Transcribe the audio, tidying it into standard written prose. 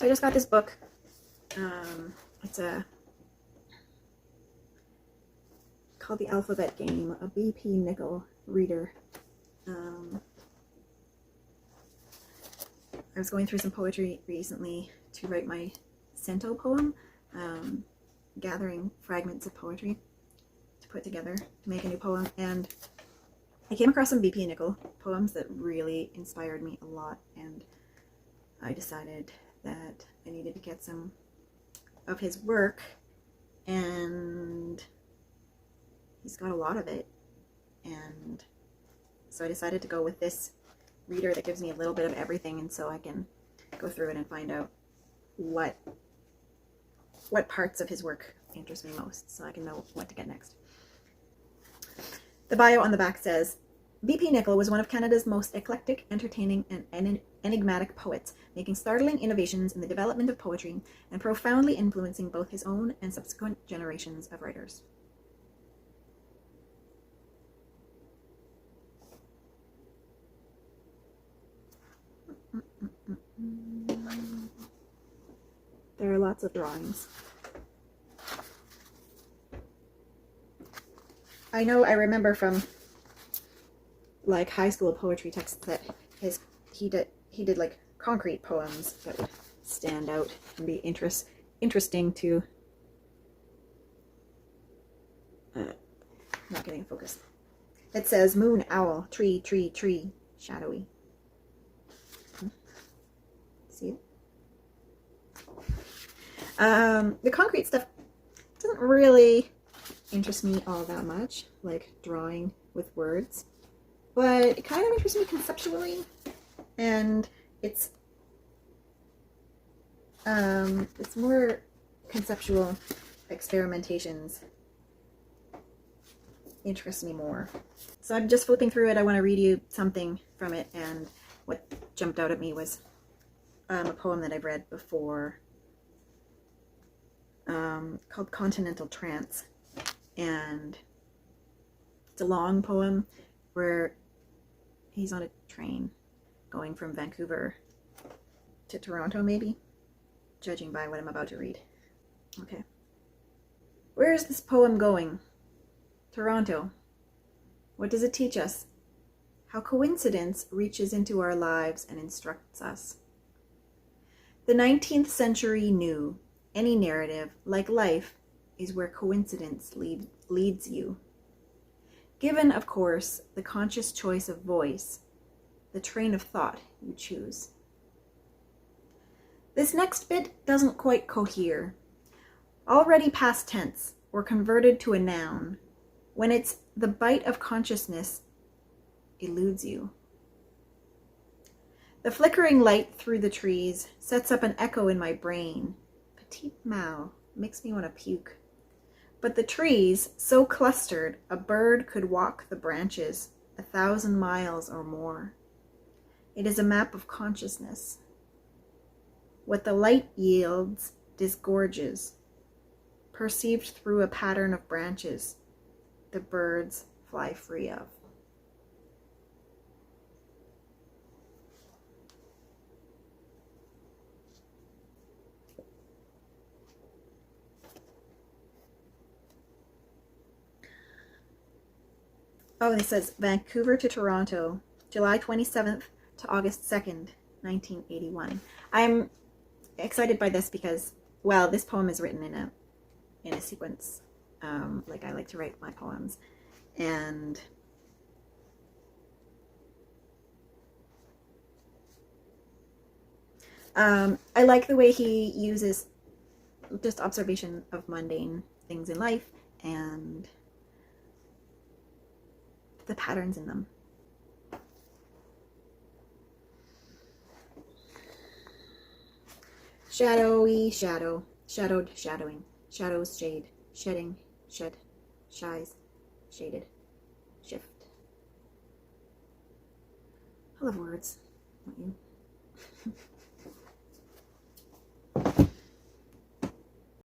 So I just got this book. It's called The Alphabet Game, a B.P. Nichol reader. I was going through some poetry recently to write my cento poem, gathering fragments of poetry to put together to make a new poem, and I came across some B.P. Nichol poems that really inspired me a lot, and I decided that I needed to get some of his work, and he's got a lot of it, and so I decided to go with this reader that gives me a little bit of everything, and so I can go through it and find out what parts of his work interest me most, so I can know what to get next. The bio on the back says, B.P. Nichol was one of Canada's most eclectic, entertaining, and enigmatic poets, making startling innovations in the development of poetry and profoundly influencing both his own and subsequent generations of writers. There are lots of drawings. I remember from like high school poetry texts that he did like concrete poems that would stand out and be interesting to not getting focused. It says moon, owl, tree, tree, tree, shadowy. See it? The concrete stuff doesn't really interest me all that much, like drawing with words, but it kind of interests me conceptually, and it's more conceptual experimentations interest me more. So I'm just flipping through it. I want to read you something from it, and what jumped out at me was a poem that I've read before called Continental Trance, and it's a long poem where he's on a train going from Vancouver to Toronto, maybe, judging by what I'm about to read. Okay. Where is this poem going? Toronto. What does it teach us? How coincidence reaches into our lives and instructs us. The 19th century knew any narrative, like life, is where coincidence leads you. Given, of course, the conscious choice of voice, the train of thought you choose. This next bit doesn't quite cohere. Already past tense, or converted to a noun, when it's the bite of consciousness eludes you. The flickering light through the trees sets up an echo in my brain. Petite mal makes me want to puke. But the trees, so clustered, a bird could walk the branches 1,000 miles or more. It is a map of consciousness. What the light yields disgorges, perceived through a pattern of branches the birds fly free of. Oh, it says Vancouver to Toronto, July 27th to August 2nd, 1981. I'm excited by this because, well, this poem is written in a sequence, like I like to write my poems, and I like the way he uses just observation of mundane things in life and the patterns in them. Shadowy shadow, shadowed shadowing, shadows shade, shedding, shed, shies, shaded, shift. I love words, don't you?